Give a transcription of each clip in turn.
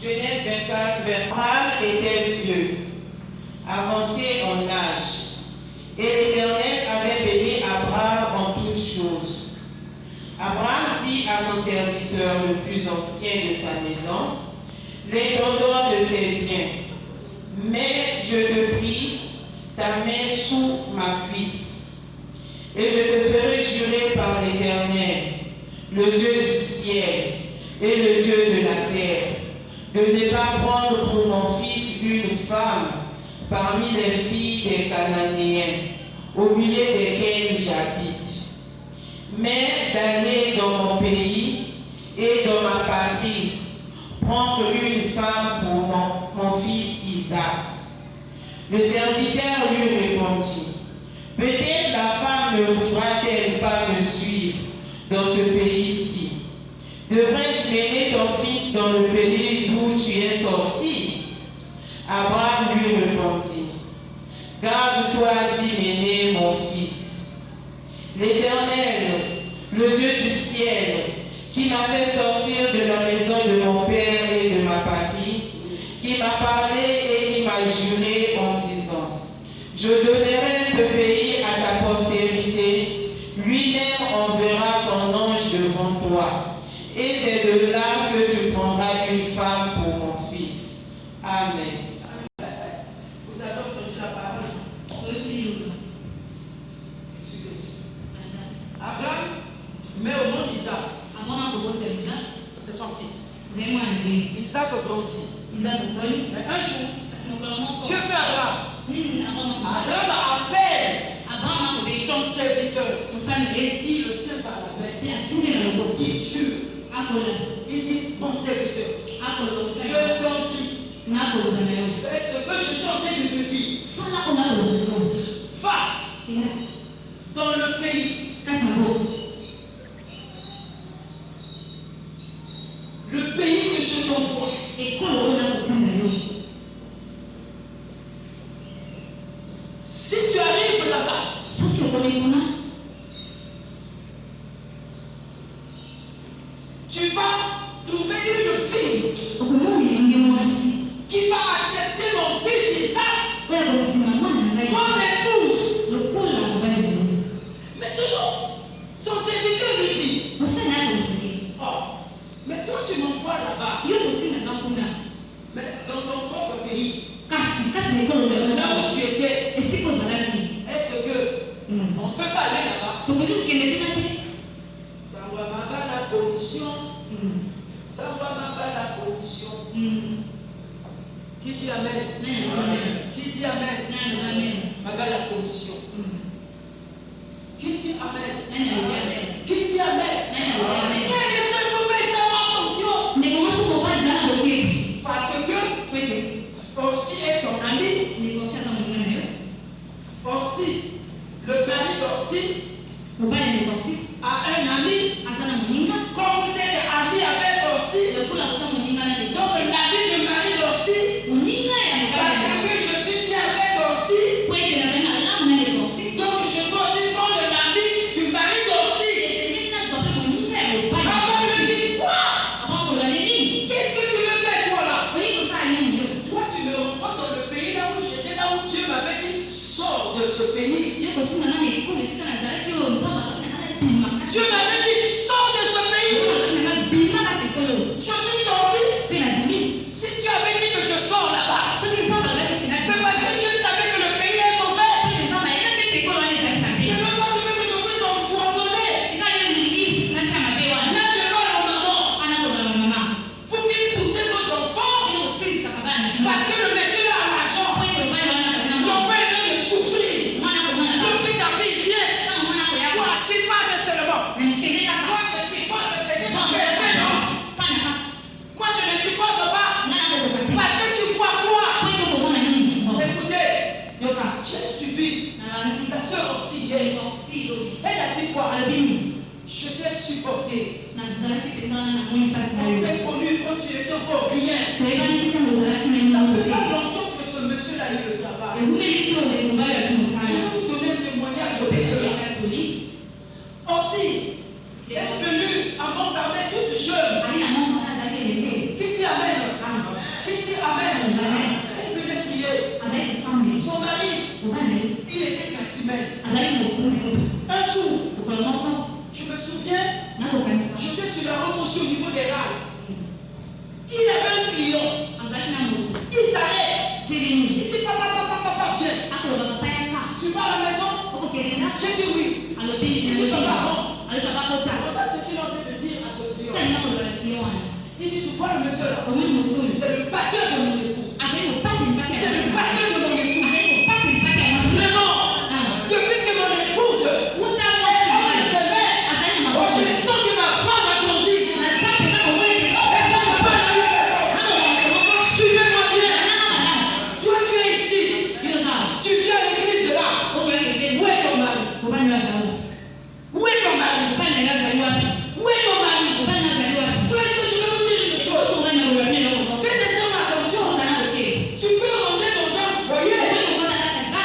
Genèse 24, verset. Abraham était vieux, avancé en âge, et l'Éternel avait béni Abraham en toutes choses. Abraham dit à son serviteur le plus ancien de sa maison, l'intendant de ses biens, mets, je te prie, ta main sous ma cuisse, et je te ferai jurer par l'Éternel, le Dieu du ciel et le Dieu de la terre, de ne pas prendre pour mon fils une femme parmi les filles des Cananéens, au milieu desquels j'habite, mais d'aller dans mon pays et dans ma patrie, prendre une femme pour mon fils Isaac. Le serviteur lui répondit, peut-être la femme ne voudra-t-elle pas me suivre dans ce pays-ci? Devrais-je mener ton fils dans le pays d'où tu es sorti? Abraham lui répondit, garde-toi d'y mener mon fils. L'Éternel, le Dieu du ciel, qui m'a fait sortir de la maison de mon père et de ma patrie, qui m'a parlé et qui m'a juré en disant, je donnerai ce pays à ta postérité, lui-même enverra son ange devant toi, et c'est de là que tu prendras une femme pour mon fils. Amen. Vous avez entendu la parole? Oui. Abraham met au nom d'Isaac. C'est son fils. Isaac grandit. Mais un jour, que fait Abraham? Abraham appelle son serviteur. Il le tient par la main. Il jure. Il dit, mon serviteur, je t'en prie, fais ce que je suis en train de te dire. Va dans le pays. Le pays que je t'envoie. Si tu arrives là-bas, tu vas trouver une fille qui va accepter mon fils Isaac comme épouse. Maintenant, son serviteur lui dit, oh, mais toi tu m'envoies là-bas, mais dans ton propre pays, là où tu étais, est-ce que on ne peut pas aller là-bas? Ça va m'avoir la commission. Ça va m'avoir la commission. Qui dit Amen? Qui dit Amen? M'avoir la commission. Qui dit Amen? Qui dit Amen? Frères et sœurs, vous faites attention. Parce que aussi est ton ami. Aussi, le mari d'Orsi a un ami. Comme vous êtes ami avec Orsi, donc l'ami du mari d'Orsi, parce que je suis bien avec Orsi, donc je dois aussi prendre l'ami du mari d'Orsi. Avant de dire quoi? Qu'est-ce que tu veux faire toi là? Toi tu me renvoies dans le pays là où j'étais, là où Dieu m'avait dit, sors de ce pays. Dieu m'avait dit, sors de ce pays. Je suis sorti. Si tu avais dit que je sors là-bas, mais parce que Dieu savait que le pays est mauvais, maintenant toi tu veux que je puisse empoisonner. Là je parle aux mamans. Vous qui poussez vos enfants, parce que le monsieur a l'argent, l'enfant est en train de souffrir. Le fils ta fille vient. Toi, supporte seulement. Moi, je supporte ce que ton père fait, non? Moi, je ne supporte pas. Parce que tu vois quoi? Écoutez, j'ai suivi ta soeur aussi hier. Elle a dit quoi? Je t'ai supporté. On s'est connu quand tu étais encore rien. Ça fait pas longtemps que ce monsieur-là a eu le travail. Je vais vous donner un témoignage de cela. Aussi, elle est venue à Montcarmel toute jeune. Qui dit Amen? camion. Il s'arrête. Il dit papa, viens. Tu vas à la maison? J'ai dit oui. Il dit papa, rentre. Regarde ce qu'il est en train de dire à ce client. Il dit tu vois le monsieur là? C'est le pasteur de mon épouse. C'est le pasteur de mon épouse. Vraiment, depuis que mon épouse est ses mères, je sens que ma femme a grandi. Et ça, je peux la lui faire. Suivez-moi bien. Toi, tu es ici. Tu viens à l'église là. Où est ton mari? Où est ton mari? Où est ton mari? Frère, je vais vous dire une chose. Faites attention. Tu peux rentrer dans un foyer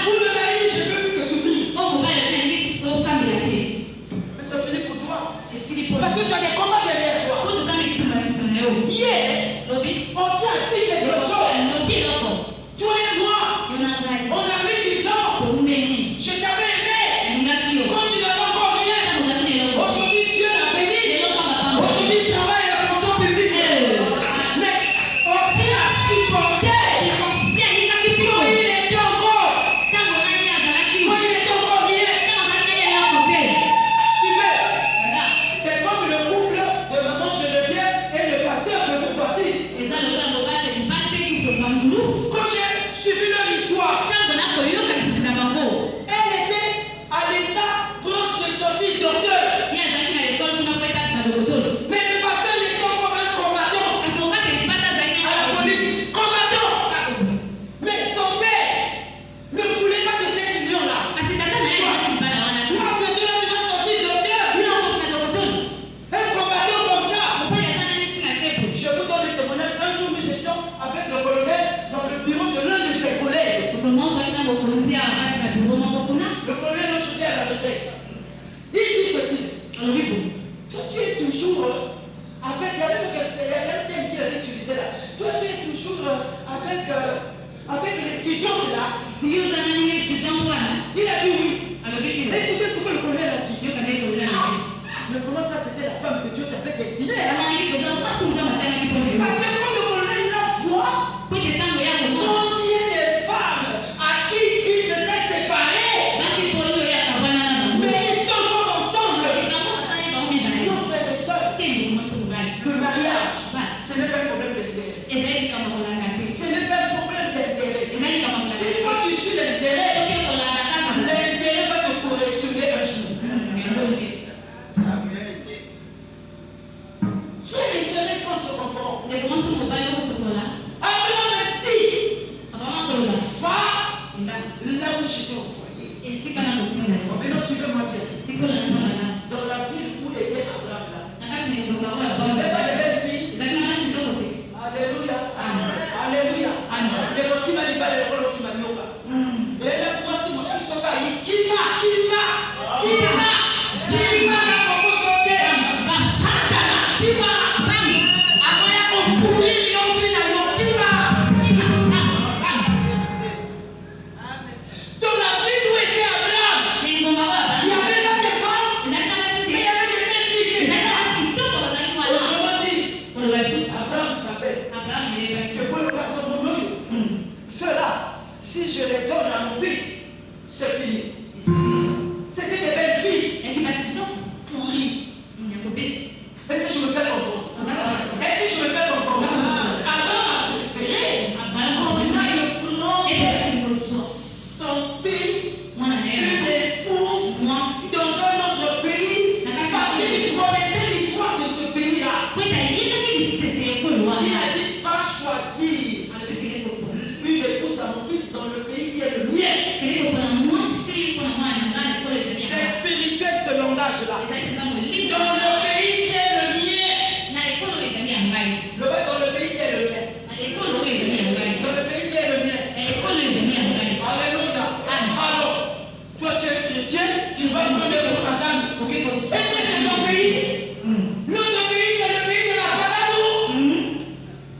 où le mari dit je veux plus que tu pries. Mais ça finit pour toi. Parce que tu as des combats derrière toi. Hier, on s'est attiré quelque chose. Toi et moi, on a mis du temps. Je t'avais aimé. Quand tu n'avais encore rien. Aujourd'hui, Dieu l'a béni. Aujourd'hui, il travaille à la fonction publique. Mais on s'est à supporter. Quand il était encore. Quand il était encore rien. Suivez. C'est comme le couple de maman Geneviève et le pasteur que vous voici. Quand j'ai suivi leur histoire, elle était à l'état proche de sortir docteur. Mais le pasteur il était encore un combattant à la police. Combattant. Mais son père ne voulait pas de cette union-là. Toi, bientôt là, tu vas sortir docteur. Un combattant comme ça. Je vous donne le témoignage. Un jour, nous étions avec le colonel dans le bureau de l'un de ses collègues. Le colonel nous jetait à la retraite. Il dit ceci. Toi, tu es toujours avec. Il y avait un thème qu'il avait utilisé là. Toi, tu es toujours avec l'étudiant là. Il a dit oui. Écoutez ce que le colonel a dit. Mais vraiment, ça, c'était la femme que Dieu t'avait destinée. Parce que quand le colonel la voit, combien de femmes à qui il se s'est séparé, mais ils sont encore ensemble. Nos frères et sœurs, le mariage, ce n'est pas un problème d'intérêt. Ce n'est pas un problème d'intérêt. Si toi tu suis l'intérêt, l'intérêt va te correctionner un jour. Frères et sœurs, est-ce qu'on se comprend? Abraham dit, va là où je t'ai envoyé. Maintenant, suivez-moi bien. Dans la ville où était Abraham là, il n'y avait pas de belles filles. Alléluia. Alléluia. Les gens qui m'a dit, les gens qui m'a dit, et même moi, si je suis sauvé, qui m'a, n'a pas sauté. Satana, qui m'a. Après, on courir, et on finit, qui m'a. Dans la ville où était Abraham, il n'y avait pas de femmes, mais il y avait des belles filles qui étaient là. Autrement dit, Abraham savait que pour le garçon mon nom, ceux-là, si je les donne à mon fils, c'est fini. C'était des belles filles pourries. Est-ce que je me fais comprendre? Adam a préféré qu'on aille prendre son fils, une épouse, dans un autre pays, parce qu'il connaissait l'histoire de ce pays-là. Il a dit, va choisir une épouse à mon fils dans le pays qui est le mien. C'est spirituel ce langage-là. Dans le pays qui est le mien. Dans le pays qui est le mien. Dans le pays qui est le mien. Alléluia. Alors, toi tu es chrétien, tu vas prendre le pagano. Est-ce que c'est ton pays? Notre pays, c'est le pays de la pagano.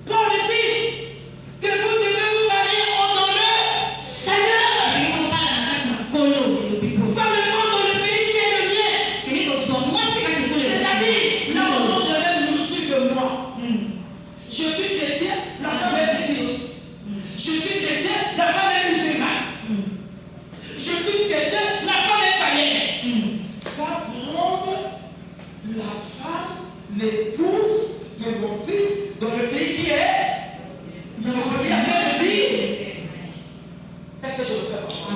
Paul dit, Je suis chrétien, la femme est musulmane. Je suis chrétien, la femme est païenne. Va prendre la femme, l'épouse de mon fils dans le pays qui est.